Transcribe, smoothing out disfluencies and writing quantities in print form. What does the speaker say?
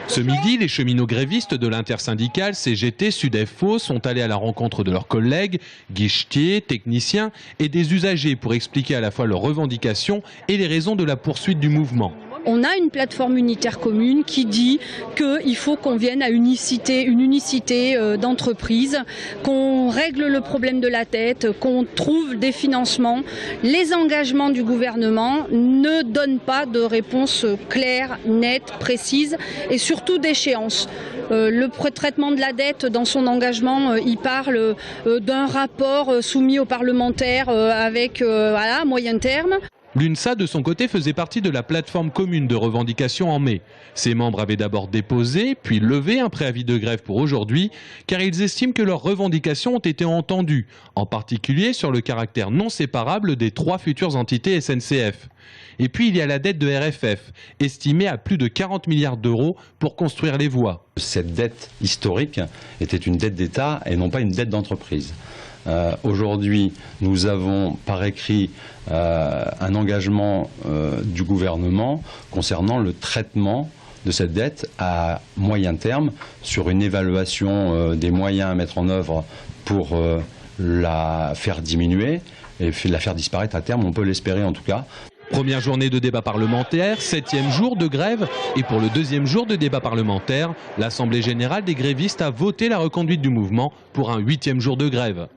Ce midi, les cheminots grévistes de l'intersyndicale CGT Sud-FO sont allés à la rencontre de leurs collègues, guichetiers, techniciens et des usagers pour expliquer à la fois leurs revendications et les raisons de la poursuite du mouvement. On a une plateforme unitaire commune qui dit qu'il faut qu'on vienne à une unicité d'entreprise, qu'on règle le problème de la dette, qu'on trouve des financements. Les engagements du gouvernement ne donnent pas de réponse claire, nette, précise et surtout d'échéance. Le traitement de la dette, dans son engagement, il parle d'un rapport soumis aux parlementaires avec moyen terme. L'UNSA, de son côté, faisait partie de la plateforme commune de revendication en mai. Ses membres avaient d'abord déposé, puis levé un préavis de grève pour aujourd'hui, car ils estiment que leurs revendications ont été entendues, en particulier sur le caractère non séparable des 3 futures entités SNCF. Et puis il y a la dette de RFF, estimée à plus de 40 milliards d'euros pour construire les voies. Cette dette historique était une dette d'État et non pas une dette d'entreprise. Aujourd'hui, nous avons par écrit un engagement du gouvernement concernant le traitement de cette dette à moyen terme sur une évaluation des moyens à mettre en œuvre pour la faire diminuer et la faire disparaître à terme, on peut l'espérer en tout cas. Première journée de débat parlementaire, 7e jour de grève et pour le 2e jour de débat parlementaire, l'Assemblée générale des grévistes a voté la reconduite du mouvement pour un 8e jour de grève.